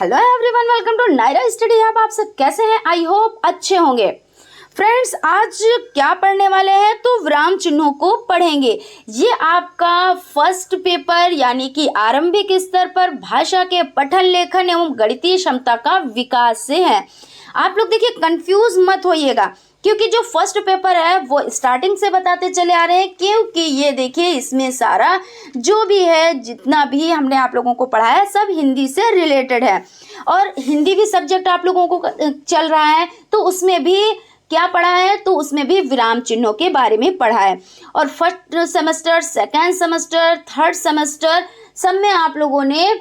Hello everyone, welcome to Naira study hub. आप सब कैसे हैं? आई होप अच्छे होंगे। फ्रेंड्स, आज क्या पढ़ने वाले हैं तो विराम चिन्हों को पढ़ेंगे। ये आपका फर्स्ट पेपर यानी कि आरंभिक स्तर पर भाषा के पठन लेखन एवं गणितीय क्षमता का विकास से है। आप लोग देखिए, कंफ्यूज मत होइएगा, क्योंकि जो फर्स्ट पेपर है वो स्टार्टिंग से बताते चले आ रहे हैं। क्योंकि ये देखिए, इसमें सारा जो भी है, जितना भी हमने आप लोगों को पढ़ाया है, सब हिंदी से रिलेटेड है। और हिंदी भी सब्जेक्ट आप लोगों को चल रहा है, तो उसमें भी क्या पढ़ा है, तो उसमें भी विराम चिन्हों के बारे में पढ़ा है। और first semester, second semester, third semester, सब में आप लोगों ने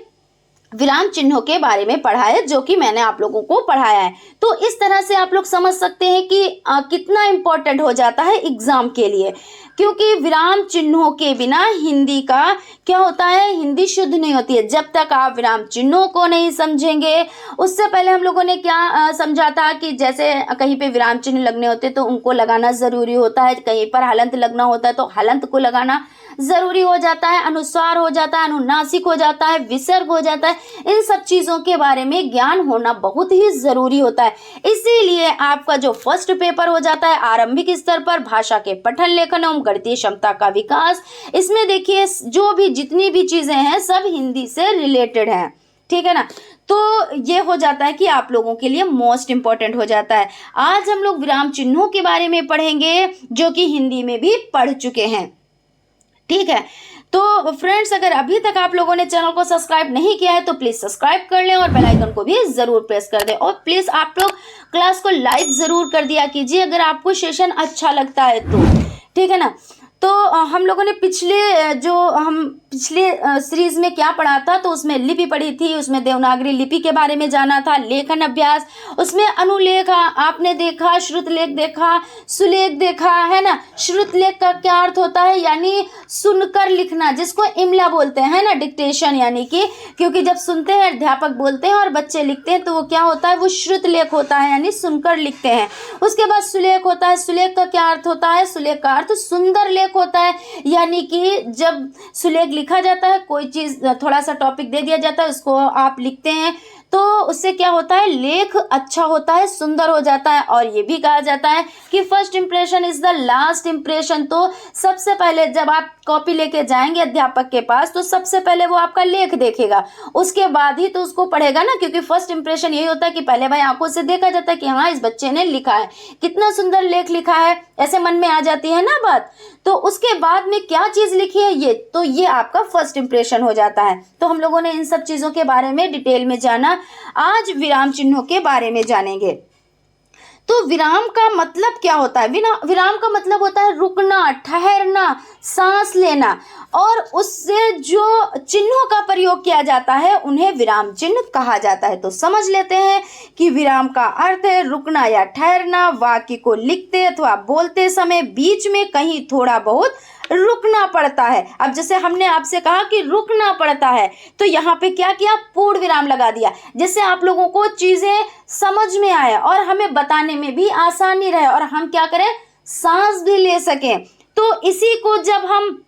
विराम चिन्हों के बारे में पढ़ा है, जो कि मैंने आप लोगों को पढ़ाया है। तो इस तरह से आप लोग समझ सकते हैं कि कितना इम्पोर्टेंट हो जाता है एग्जाम के लिए। क्योंकि विराम चिन्हों के बिना हिंदी का क्या होता है, हिंदी शुद्ध नहीं होती है। जब तक आप विराम चिन्हों को नहीं समझेंगे, उससे पहले हम लोगों ने क्या समझा था कि जैसे कहीं पे विराम चिन्ह लगने होते तो उनको लगाना ज़रूरी होता है, कहीं पर हलंत लगना होता है तो हलंत को लगाना ज़रूरी हो जाता है, अनुस्वार हो जाता है, अनुनासिक हो जाता है, विसर्ग हो जाता है। इन सब चीज़ों के बारे में ज्ञान होना बहुत ही ज़रूरी होता है। इसीलिए आपका जो फर्स्ट पेपर हो जाता है आरंभिक स्तर पर भाषा के पठन लेखन एवं गणितीय क्षमता का विकास, इसमें देखिए जो भी जितनी भी चीज़ें हैं सब हिंदी से रिलेटेड हैं, ठीक है ना। तो ये हो जाता है कि आप लोगों के लिए मोस्ट इम्पॉर्टेंट हो जाता है। आज हम लोग विराम चिन्हों के बारे में पढ़ेंगे, जो कि हिंदी में भी पढ़ चुके हैं, ठीक है। तो फ्रेंड्स, अगर अभी तक आप लोगों ने चैनल को सब्सक्राइब नहीं किया है तो प्लीज सब्सक्राइब कर लें और बेल आइकन को भी जरूर प्रेस कर दें। और प्लीज आप लोग क्लास को लाइक जरूर कर दिया कीजिए अगर आपको सेशन अच्छा लगता है तो, ठीक है ना। तो हम लोगों ने पिछले सीरीज में क्या पढ़ा था, तो उसमें लिपि पढ़ी थी, उसमें देवनागरी लिपि के बारे में जाना था, लेखन अभ्यास, उसमें अनुलेख आपने देखा, श्रुतलेख देखा, सुलेख देखा, है ना। श्रुतलेख का क्या अर्थ होता है, यानी सुनकर लिखना, जिसको इमला बोलते हैं ना, डिक्टेशन, यानी कि क्योंकि जब सुनते हैं, अध्यापक बोलते हैं और बच्चे लिखते हैं, तो वो क्या होता है, वो श्रुतलेख होता है, यानी सुनकर लिखते हैं। उसके बाद सुलेख होता है। सुलेख का क्या अर्थ होता है, सुलेख का अर्थ सुंदर लेख होता है, यानी कि जब सुलेख लिखा जाता है, कोई चीज थोड़ा सा टॉपिक दे दिया जाता है, उसको आप लिखते हैं, तो उससे क्या होता है, लेख अच्छा होता है, सुंदर हो जाता है। और ये भी कहा जाता है कि first impression is the last impression. तो सबसे पहले जब आप कॉपी लेके जाएंगे अध्यापक के पास, तो सबसे पहले वो आपका लेख देखेगा, उसके बाद ही तो उसको पढ़ेगा ना। क्योंकि फर्स्ट इंप्रेशन यही होता है कि पहले भाई आंखों से देखा जाता है कि हाँ, इस बच्चे ने लिखा है, कितना सुंदर लेख लिखा है, ऐसे मन में आ जाती है ना बात। तो उसके बाद में क्या चीज लिखी है, ये आपका फर्स्ट इंप्रेशन हो जाता है। तो हम लोगों ने इन सब चीजों के बारे में डिटेल में जाना। आज विराम चिन्हों के बारे में जानेंगे। तो विराम का मतलब क्या होता है? विराम का मतलब होता है रुकना, ठहरना, सांस लेना। और उससे जो चिन्हों का प्रयोग किया जाता है उन्हें विराम चिन्ह कहा जाता है। तो समझ लेते हैं कि विराम का अर्थ है रुकना या ठहरना। वाक्य को लिखते अथवा बोलते समय बीच में कहीं थोड़ा बहुत रुकना पड़ता है। अब जैसे हमने आपसे कहा कि रुकना पड़ता है, तो यहाँ पे क्या किया, पूर्ण विराम लगा दिया, जिससे आप लोगों को चीजें समझ में आए और हमें बताने में भी आसानी रहे और हम क्या करें, सांस भी ले सकें। तो इसी को जब हम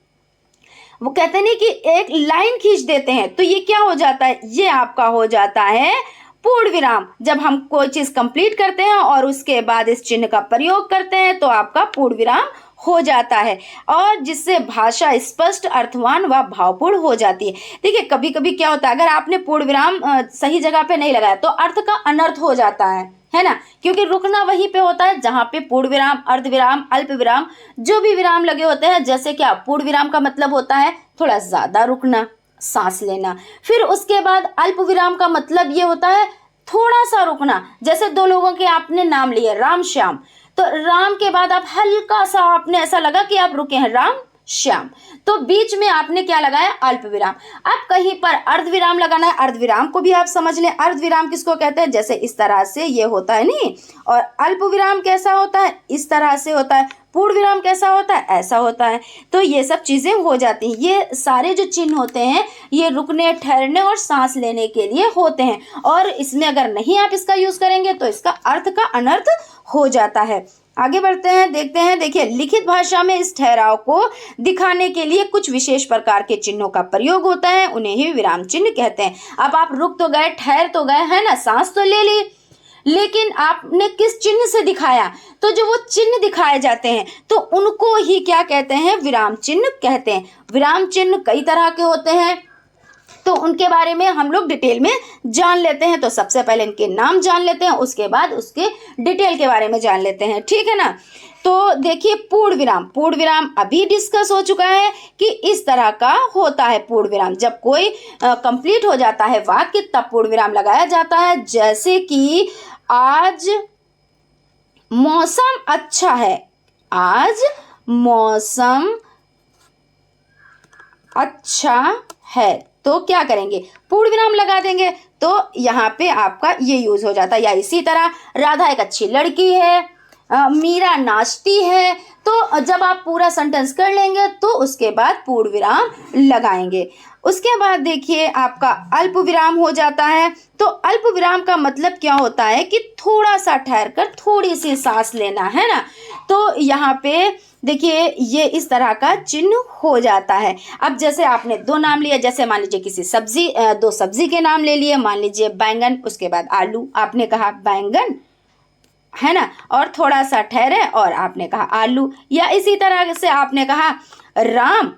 वो कहते नहीं कि एक लाइन खींच देते हैं, तो ये क्या हो जाता है, ये आपका हो जाता है पूर्ण विराम। जब हम कोई चीज कंप्लीट करते हैं और उसके बाद इस चिन्ह का प्रयोग करते हैं तो आपका पूर्ण विराम हो जाता है, और जिससे भाषा स्पष्ट, अर्थवान व भावपूर्ण हो जाती है। देखिए, कभी कभी क्या होता है, अगर आपने पूर्ण विराम सही जगह पे नहीं लगाया तो अर्थ का अनर्थ हो जाता है ना। क्योंकि रुकना वहीं पे होता है जहां पे पूर्ण विराम, अर्ध विराम, अल्प विराम, जो भी विराम लगे होते हैं। जैसे क्या, पूर्ण विराम का मतलब होता है थोड़ा ज्यादा रुकना, सांस लेना। फिर उसके बाद अल्प विराम का मतलब ये होता है थोड़ा सा रुकना। जैसे दो लोगों के आपने नाम लिए, राम श्याम, तो राम के बाद आप हल्का सा, आपने ऐसा लगा कि आप रुके हैं, राम श्याम, तो बीच में आपने क्या लगाया, अल्प विराम। अब कहीं पर अर्ध विराम लगाना है, अर्ध विराम को भी आप समझ लें। अर्ध विराम किसको कहते हैं, जैसे इस तरह से ये होता है नहीं, और अल्प विराम कैसा होता है, इस तरह से होता है। पूर्ण विराम कैसा होता है, ऐसा होता है। तो ये सब चीजें हो जाती हैं। ये सारे जो चिन्ह होते हैं ये रुकने, ठहरने और सांस लेने के लिए होते हैं, और इसमें अगर नहीं आप इसका यूज करेंगे तो इसका अर्थ का अनर्थ हो जाता है। आगे बढ़ते हैं, देखते हैं। देखिए, लिखित भाषा में इस ठहराव को दिखाने के लिए कुछ विशेष प्रकार के चिन्हों का प्रयोग होता है, उन्हें ही विराम चिन्ह कहते हैं। अब आप रुक तो गए, ठहर तो गए, है ना, सांस तो ले ली, लेकिन आपने किस चिन्ह से दिखाया? तो जो वो चिन्ह दिखाए जाते हैं तो उनको ही क्या कहते हैं? विराम चिन्ह कहते हैं। विराम चिन्ह कई तरह के होते हैं, तो उनके बारे में हम लोग डिटेल में जान लेते हैं। तो सबसे पहले इनके नाम जान लेते हैं, उसके बाद उसके डिटेल के बारे में जान लेते हैं, ठीक है ना। तो देखिए, पूर्ण विराम। पूर्ण विराम अभी डिस्कस हो चुका है कि इस तरह का होता है पूर्ण विराम। जब कोई कंप्लीट हो जाता है वाक्य तब पूर्ण विराम लगाया जाता है। जैसे कि आज मौसम अच्छा है, आज मौसम अच्छा है, तो क्या करेंगे? पूर्ण विराम लगा देंगे। तो यहाँ पे आपका ये यूज हो जाता है। या इसी तरह राधा एक अच्छी लड़की है, मीरा नाचती है, तो जब आप पूरा सेंटेंस कर लेंगे तो उसके बाद पूर्ण विराम लगाएंगे। उसके बाद देखिए आपका अल्प विराम हो जाता है। तो अल्प विराम का मतलब क्या होता है कि थोड़ा सा ठहर कर थोड़ी सी सांस लेना, है ना। तो यहाँ पे देखिए ये इस तरह का चिन्ह हो जाता है। अब जैसे आपने दो नाम लिया, जैसे मान लीजिए किसी सब्जी, दो सब्जी के नाम ले लिए, मान लीजिए बैंगन, उसके बाद आलू, आपने कहा बैंगन, है ना, और थोड़ा सा ठहरे और आपने कहा आलू। या इसी तरह से आपने कहा राम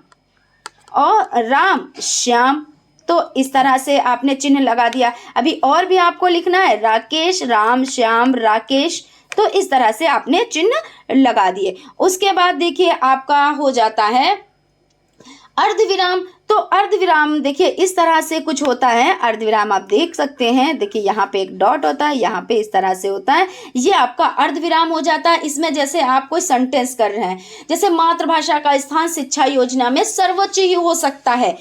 और राम श्याम, तो इस तरह से आपने चिन्ह लगा दिया। अभी और भी आपको लिखना है, राकेश, राम, श्याम, राकेश, तो इस तरह से आपने चिन्ह लगा दिए। उसके बाद देखिए आपका हो जाता है अर्धविराम। तो अर्धविराम देखिए इस तरह से कुछ होता है। अर्धविराम आप देख सकते हैं, देखिए यहाँ पे एक डॉट होता है, यहाँ पे इस तरह से होता है, ये आपका अर्धविराम हो जाता है। इसमें जैसे आप कोई सेंटेंस कर रहे हैं, जैसे मातृभाषा का स्थान शिक्षा योजना में सर्वोच्च ही हो सकता है,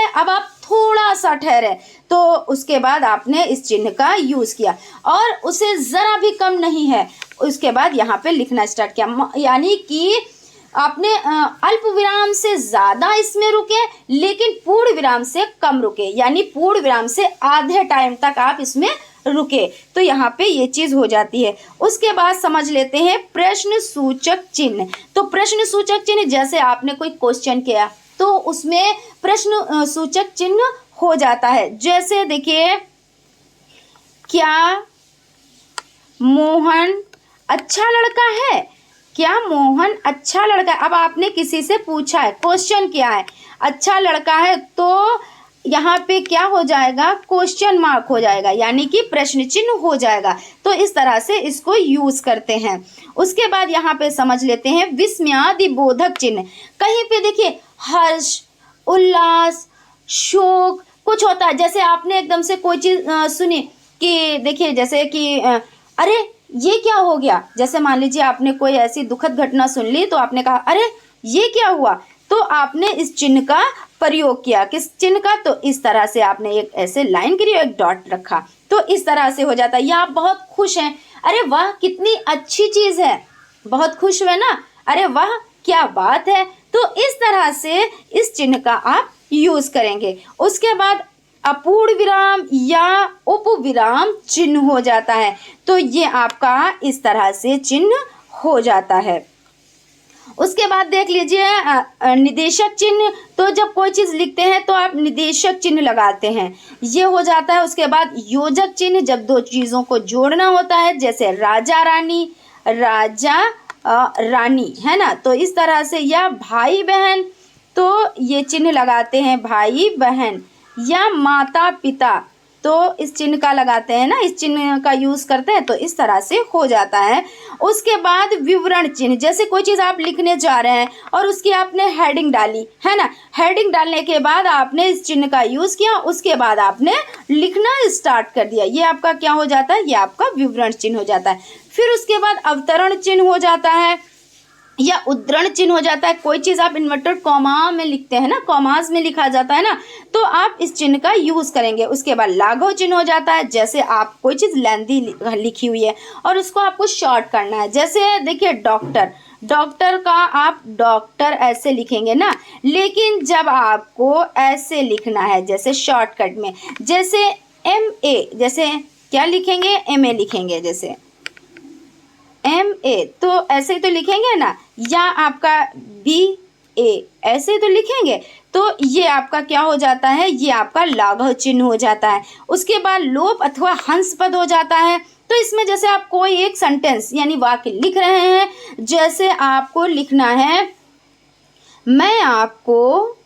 अब आप थोड़ा सा ठहरे तो उसके बाद आपने इस चिन्ह का यूज किया, और उसे जरा भी कम नहीं है, उसके बाद यहाँ पे लिखना स्टार्ट किया। यानी कि आपने अल्प विराम से ज्यादा इसमें रुके लेकिन पूर्ण विराम से कम रुके, यानी पूर्ण विराम से आधे टाइम तक आप इसमें रुके, तो यहाँ पे ये चीज हो जाती है। उसके बाद समझ लेते हैं प्रश्न सूचक चिन्ह। तो प्रश्न सूचक चिन्ह, जैसे आपने कोई क्वेश्चन किया तो उसमें प्रश्न सूचक चिन्ह हो जाता है। जैसे देखिए, क्या मोहन अच्छा लड़का है? क्या मोहन अच्छा लड़का है? अब आपने किसी से पूछा है, क्वेश्चन किया है, अच्छा लड़का है, तो यहाँ पे क्या हो जाएगा? क्वेश्चन मार्क हो जाएगा, यानी कि प्रश्न चिन्ह हो जाएगा। तो इस तरह से इसको यूज करते हैं। उसके बाद यहाँ पे समझ लेते हैं विस्मयादि बोधक चिन्ह। कहीं पे देखिए हर्ष, उल्लास, शोक कुछ होता है। जैसे आपने एकदम से कोई चीज सुनी कि देखिए, जैसे कि अरे ये क्या हो गया, जैसे मान लीजिए आपने कोई ऐसी दुखद घटना सुन ली तो आपने कहा अरे ये क्या हुआ, तो आपने इस चिन्ह का प्रयोग किया। किस चिन्ह का? तो इस तरह से आपने एक ऐसे लाइन करी, एक डॉट रखा, तो इस तरह से हो जाता है। या आप बहुत खुश हैं, अरे वाह कितनी अच्छी चीज है, बहुत खुश हुए ना, अरे वाह क्या बात है, तो इस तरह से इस चिन्ह का आप यूज करेंगे। उसके बाद अपूर्ण विराम या उपविराम चिन्ह हो जाता है, तो ये आपका इस तरह से चिन्ह हो जाता है। उसके बाद देख लीजिए निदेशक चिन्ह। तो जब कोई चीज लिखते हैं तो आप निदेशक चिन्ह लगाते हैं, ये हो जाता है। उसके बाद योजक चिन्ह, जब दो चीजों को जोड़ना होता है, जैसे राजा रानी, राजा रानी, है ना, तो इस तरह से। या भाई बहन, तो ये चिन्ह लगाते हैं भाई बहन। या माता पिता, तो इस चिन्ह का लगाते हैं ना, इस चिन्ह का यूज करते हैं, तो इस तरह से हो जाता है। उसके बाद विवरण चिन्ह, जैसे कोई चीज आप लिखने जा रहे हैं और उसकी आपने हेडिंग डाली, है ना, हेडिंग डालने के बाद आपने इस चिन्ह का यूज किया, उसके बाद आपने लिखना स्टार्ट कर दिया, ये आपका क्या हो जाता है? ये आपका विवरण चिन्ह हो जाता है। फिर उसके बाद अवतरण चिन्ह हो जाता है या उद्धरण चिन्ह हो जाता है। कोई चीज आप इन्वर्टेड कॉमा में लिखते हैं ना, कॉमास में लिखा जाता है ना, तो आप इस चिन्ह का यूज करेंगे। उसके बाद लाघव चिन्ह हो जाता है, जैसे आप कोई चीज लेंदी लिखी हुई है और उसको आपको शॉर्ट करना है। जैसे देखिए डॉक्टर, डॉक्टर का आप डॉक्टर ऐसे लिखेंगे ना, लेकिन जब आपको ऐसे लिखना है जैसे शॉर्टकट में, जैसे MA, जैसे क्या लिखेंगे? MA लिखेंगे। जैसे MA, तो ऐसे ही तो लिखेंगे ना, या आपका BA ऐसे तो लिखेंगे। तो ये आपका क्या हो जाता है, ये आपका लाघव चिन्ह हो जाता है। उसके बाद लोप अथवा हंस पद हो जाता है। तो इसमें जैसे आप कोई एक सेंटेंस यानी वाक्य लिख रहे हैं, जैसे आपको लिखना है मैं आपको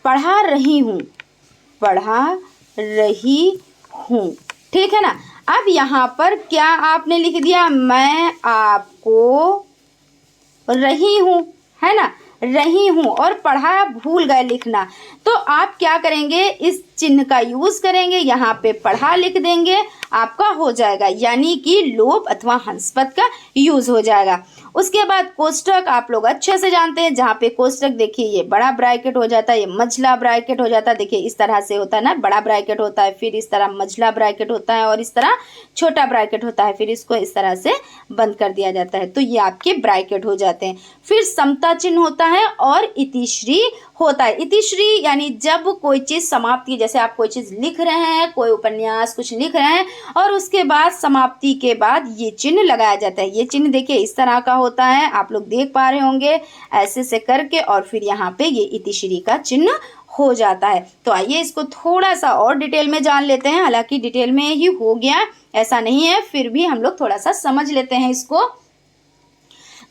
पढ़ा रही हूँ, ठीक है ना। अब यहाँ पर क्या आपने लिख दिया, मैं आपको रही हूँ, है ना, रही हूँ, और पढ़ा भूल गए लिखना। तो आप क्या करेंगे, इस चिन्ह का यूज करेंगे, यहाँ पे पढ़ा लिख देंगे, आपका हो जाएगा, यानी कि लोप अथवा हंस पद का यूज हो जाएगा। उसके बाद कोष्टक आप लोग अच्छे से जानते हैं, जहाँ पे कोष्टक देखिए ये बड़ा ब्रैकेट हो जाता है, ये मझला ब्रैकेट हो जाता है। देखिए इस तरह से होता है ना, बड़ा ब्रैकेट होता है, फिर इस तरह मझला ब्रैकेट होता है, और इस तरह छोटा ब्रैकेट होता है, फिर इसको इस तरह से बंद कर दिया जाता है। तो ये आपके ब्रैकेट हो जाते हैं। फिर समता चिन्ह होता है और इतिश्री होता है। इतिश्री यानी जब कोई चीज समाप्ति, जैसे आप कोई चीज लिख रहे हैं, कोई उपन्यास कुछ लिख रहे हैं, और उसके बाद समाप्ति के बाद ये चिन्ह लगाया जाता है। ये चिन्ह देखिए इस तरह का होता है, आप लोग देख पा रहे होंगे ऐसे से करके, और फिर यहाँ पे ये इतिश्री का चिन्ह हो जाता है। तो आइए इसको थोड़ा सा और डिटेल में जान लेते हैं। हालांकि डिटेल में ही हो गया ऐसा नहीं है, फिर भी हम लोग थोड़ा सा समझ लेते हैं इसको।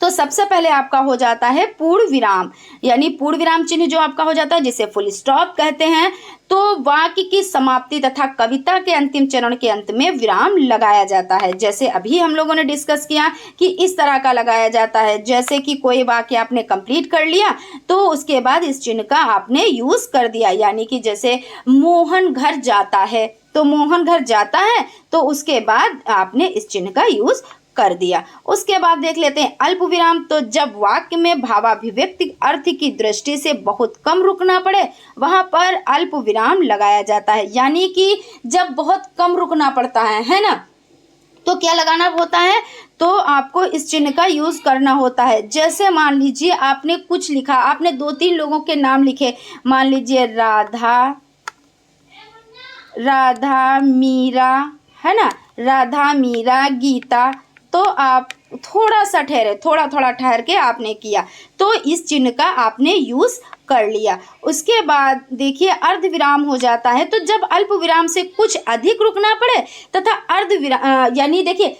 तो सबसे पहले आपका हो जाता है पूर्ण विराम, यानी पूर्ण विराम चिन्ह जो आपका हो जाता है, जिसे फुल स्टॉप कहते हैं। तो वाक्य की समाप्ति तथा कविता के अंतिम चरण के अंत में विराम लगाया जाता है। जैसे अभी हम लोगों ने डिस्कस किया कि इस तरह का लगाया जाता है, जैसे कि कोई वाक्य आपने कंप्लीट कर लिया, तो उसके बाद इस चिन्ह का आपने यूज कर दिया, यानी कि जैसे मोहन घर जाता है, तो मोहन घर जाता है, तो उसके बाद आपने इस चिन्ह का यूज कर दिया। उसके बाद देख लेते हैं अल्प विराम। तो जब वाक्य में भावाभिव्यक्ति अर्थ की दृष्टि से बहुत कम रुकना पड़े, वहां पर अल्प विराम लगाया जाता है। यानी कि जब बहुत कम रुकना पड़ता है ना, तो क्या लगाना होता है, तो आपको इस चिन्ह का यूज करना होता है। जैसे मान लीजिए आपने कुछ लिखा, आपने 2-3 लोगों के नाम लिखे, मान लीजिए राधा मीरा, है ना, राधा मीरा गीता। तो आप थोड़ा सा ठहरे, थोड़ा ठहर के आपने किया, तो इस चिन्ह का आपने यूज कर लिया। उसके बाद देखिए अर्ध विराम हो जाता है। तो जब अल्प विराम से कुछ अधिक रुकना पड़े तथा अर्ध विराम, यानी देखिए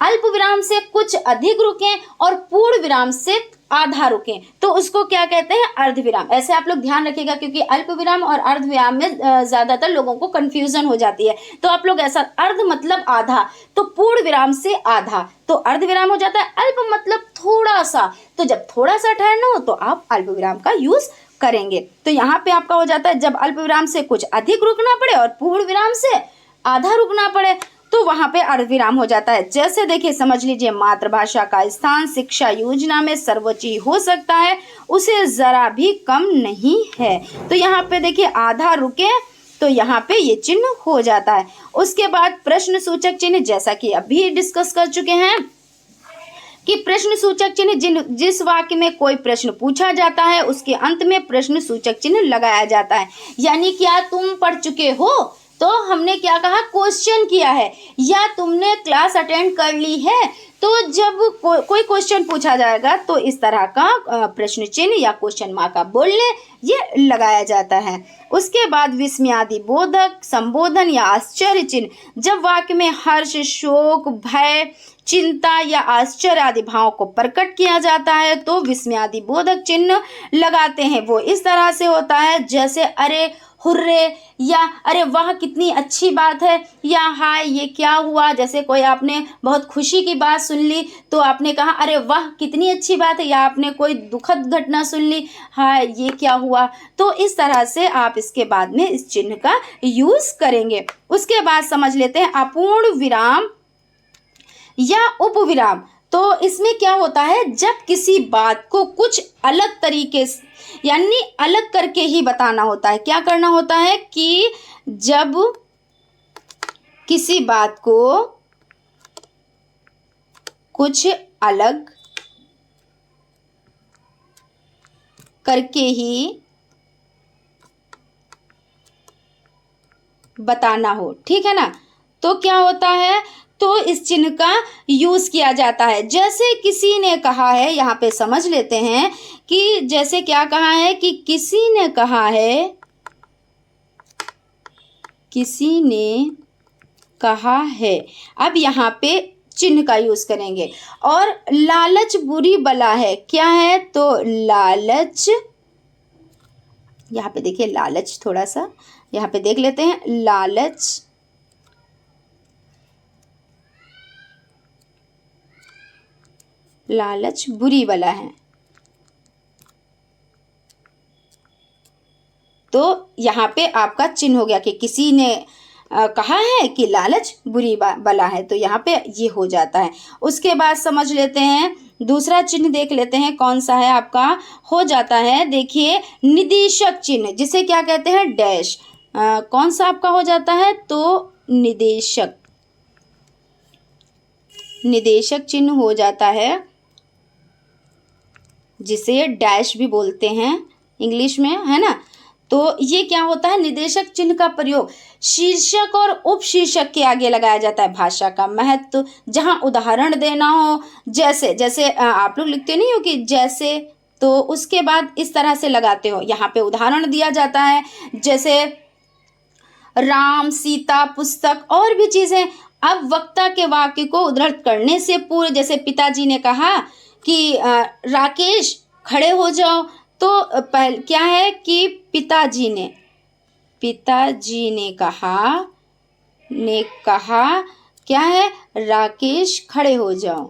अल्प विराम से कुछ अधिक रुकें और पूर्ण विराम से आधा रुकें, तो उसको क्या कहते हैं, अर्ध विराम। ऐसे आप लोग ध्यान रखिएगा, क्योंकि अल्प विराम और अर्ध विराम में ज्यादातर लोगों को कंफ्यूजन हो जाती है। तो आप लोग ऐसा, अर्ध मतलब आधा, तो पूर्ण विराम से आधा, तो अर्ध विराम हो जाता है। अल्प मतलब थोड़ा सा, तो जब थोड़ा सा ठहरना हो तो आप अल्प विराम का यूज करेंगे। तो यहाँ पे आपका हो जाता है जब अल्प विराम से कुछ अधिक रुकना पड़े और पूर्ण विराम से आधा रुकना पड़े, तो वहां पे अर्धविराम हो जाता है। जैसे देखिए समझ लीजिए मातृभाषा का स्थान शिक्षा योजना में सर्वोच्च हो सकता है, उसे जरा भी कम नहीं है। तो यहाँ पे देखिए आधा रुके, तो यहाँ पे ये चिन्ह हो जाता है। उसके बाद प्रश्न सूचक चिन्ह, जैसा कि अभी डिस्कस कर चुके हैं कि प्रश्न सूचक चिन्ह जिस वाक्य में कोई प्रश्न पूछा जाता है उसके अंत में प्रश्न सूचक चिन्ह लगाया जाता है। यानी क्या तुम पढ़ चुके हो, तो हमने क्या कहा, क्वेश्चन किया है, या तुमने क्लास अटेंड कर ली है। तो जब कोई क्वेश्चन पूछा जाएगा तो इस तरह का प्रश्न चिन्ह या क्वेश्चन मार्क आप बोल लें, ये लगाया जाता है। उसके बाद विस्मयादि बोधक संबोधन या आश्चर्य चिन्ह, जब वाक्य में हर्ष शोक भय चिंता या आश्चर्य आदि भावों को प्रकट किया जाता है तो विस्मयादि बोधक चिन्ह लगाते हैं। वो इस तरह से होता है जैसे अरे हुर्रे, या अरे वाह कितनी अच्छी बात है, या हाय ये क्या हुआ। जैसे कोई आपने बहुत खुशी की बात सुन ली तो आपने कहा अरे वाह कितनी अच्छी बात है, या आपने कोई दुखद घटना सुन ली, हाय ये क्या हुआ। तो इस तरह से आप इसके बाद में इस चिन्ह का यूज करेंगे। उसके बाद समझ लेते हैं अपूर्ण विराम या उपविराम। तो इसमें क्या होता है, जब किसी बात को कुछ अलग तरीके से यानी अलग करके ही बताना होता है। क्या करना होता है कि जब किसी बात को कुछ अलग करके ही बताना हो, ठीक है ना, तो क्या होता है, तो इस चिन्ह का यूज किया जाता है। जैसे किसी ने कहा है, यहाँ पे समझ लेते हैं कि जैसे क्या कहा है कि किसी ने कहा है, किसी ने कहा है, अब यहाँ पे चिन्ह का यूज करेंगे। और लालच बुरी बला है, क्या है, तो लालच, यहाँ पे देखिए लालच, थोड़ा सा यहाँ पे देख लेते हैं, लालच लालच बुरी बला है। तो यहाँ पे आपका चिन्ह हो गया कि किसी ने कहा है कि लालच बुरी बला है, तो यहाँ पे ये हो जाता है। उसके बाद समझ लेते हैं, दूसरा चिन्ह देख लेते हैं कौन सा है आपका, हो जाता है, देखिए निदेशक चिन्ह, जिसे क्या कहते हैं, डैश, कौन सा आपका हो जाता है, तो निदेशक, निदेशक चिन्ह हो जाता है, जिसे डैश भी बोलते हैं इंग्लिश में, है ना। तो ये क्या होता है, निदेशक चिन्ह का प्रयोग शीर्षक और उपशीर्षक के आगे लगाया जाता है। भाषा का महत्व, जहां उदाहरण देना हो, जैसे जैसे आप लोग लिखते नहीं हो कि जैसे, तो उसके बाद इस तरह से लगाते हो, यहाँ पे उदाहरण दिया जाता है, जैसे राम, सीता, पुस्तक और भी चीजें। अब वक्ता के वाक्य को उद्धृत करने से पूर्व, जैसे पिताजी ने कहा कि राकेश खड़े हो जाओ, तो पहले क्या है कि पिताजी ने कहा क्या है, राकेश खड़े हो जाओ,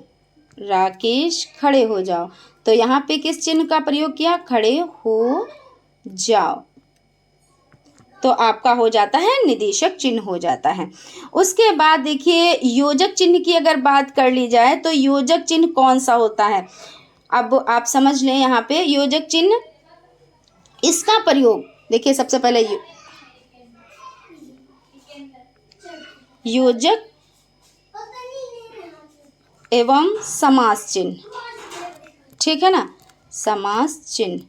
राकेश खड़े हो जाओ, तो यहाँ पे किस चिन्ह का प्रयोग किया, खड़े हो जाओ, तो आपका हो जाता है निदेशक चिन्ह हो जाता है। उसके बाद देखिए योजक चिन्ह की अगर बात कर ली जाए, तो योजक चिन्ह कौन सा होता है, अब आप समझ लें, यहाँ पे योजक चिन्ह, इसका प्रयोग देखिए, सबसे पहले योजक एवं समास चिन्ह, ठीक है ना, समास चिन्ह,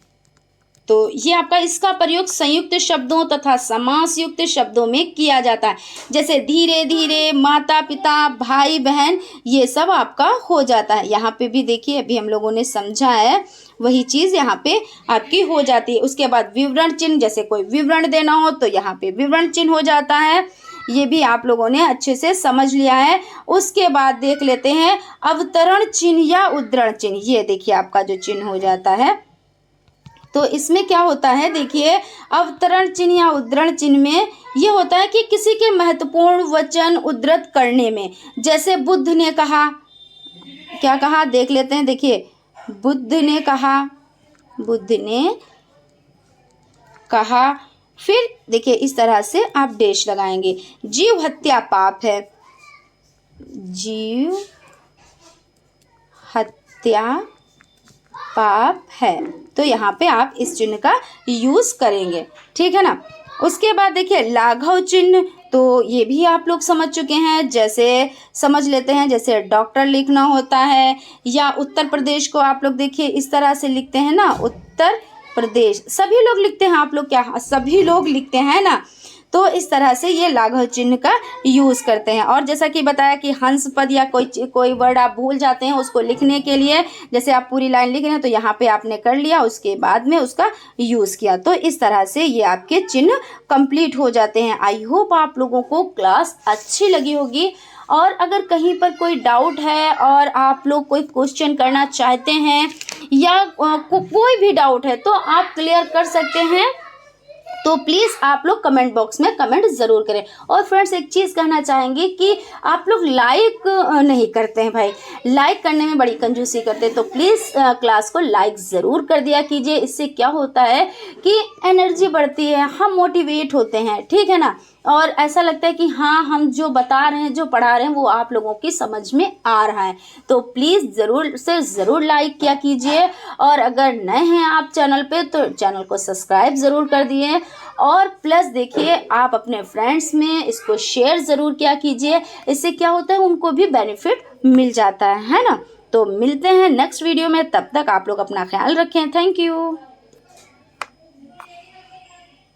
तो ये आपका, इसका प्रयोग संयुक्त शब्दों तथा समास युक्त शब्दों में किया जाता है, जैसे धीरे धीरे, माता पिता, भाई बहन, ये सब आपका हो जाता है। यहाँ पे भी देखिए अभी हम लोगों ने समझा है, वही चीज़ यहाँ पे आपकी हो जाती है। उसके बाद विवरण चिन्ह, जैसे कोई विवरण देना हो तो यहाँ पे विवरण चिन्ह हो जाता है, ये भी आप लोगों ने अच्छे से समझ लिया है। उसके बाद देख लेते हैं अवतरण चिन्ह या उद्धरण चिन्ह, ये देखिए आपका जो चिन्ह हो जाता है, तो इसमें क्या होता है, देखिए अवतरण चिन्ह या उद्धरण चिन्ह में ये होता है कि किसी के महत्वपूर्ण वचन उद्धृत करने में, जैसे बुद्ध ने कहा, क्या कहा, देख लेते हैं, देखिए बुद्ध ने कहा, फिर देखिए इस तरह से आप डैश लगाएंगे, जीव हत्या पाप है, जीव हत्या पाप है, तो यहाँ पे आप इस चिन्ह का यूज करेंगे, ठीक है ना। उसके बाद देखिए लाघव चिन्ह, तो ये भी आप लोग समझ चुके हैं, जैसे समझ लेते हैं, जैसे डॉक्टर लिखना होता है, या उत्तर प्रदेश को आप लोग देखिए इस तरह से लिखते हैं ना, उत्तर प्रदेश, सभी लोग लिखते हैं, आप लोग क्या सभी लोग लिखते हैं ना, तो इस तरह से ये लाघव चिन्ह का यूज़ करते हैं। और जैसा कि बताया कि हंस पद या कोई वर्ड आप भूल जाते हैं उसको लिखने के लिए, जैसे आप पूरी लाइन लिख रहे हैं तो यहाँ पे आपने कर लिया, उसके बाद में उसका यूज़ किया, तो इस तरह से ये आपके चिन्ह कंप्लीट हो जाते हैं। आई होप आप लोगों को क्लास अच्छी लगी होगी, और अगर कहीं पर कोई डाउट है और आप लोग कोई क्वेश्चन करना चाहते हैं या कोई भी डाउट है तो आप क्लियर कर सकते हैं, तो प्लीज़ आप लोग कमेंट बॉक्स में कमेंट ज़रूर करें। और फ्रेंड्स एक चीज़ कहना चाहेंगे कि आप लोग लाइक नहीं करते हैं भाई, लाइक करने में बड़ी कंजूसी करते हैं, तो प्लीज़ क्लास को लाइक ज़रूर कर दिया कीजिए। इससे क्या होता है कि एनर्जी बढ़ती है, हम मोटिवेट होते हैं, ठीक है ना, और ऐसा लगता है कि हाँ हम जो बता रहे हैं, जो पढ़ा रहे हैं वो आप लोगों की समझ में आ रहा है। तो प्लीज़ ज़रूर से ज़रूर लाइक किया कीजिए, और अगर नए हैं आप चैनल पे तो चैनल को सब्सक्राइब ज़रूर कर दिए, और प्लस देखिए आप अपने फ्रेंड्स में इसको शेयर ज़रूर किया कीजिए, इससे क्या होता है उनको भी बेनिफिट मिल जाता है ना। तो मिलते हैं नेक्स्ट वीडियो में, तब तक आप लोग अपना ख्याल रखें। Thank you.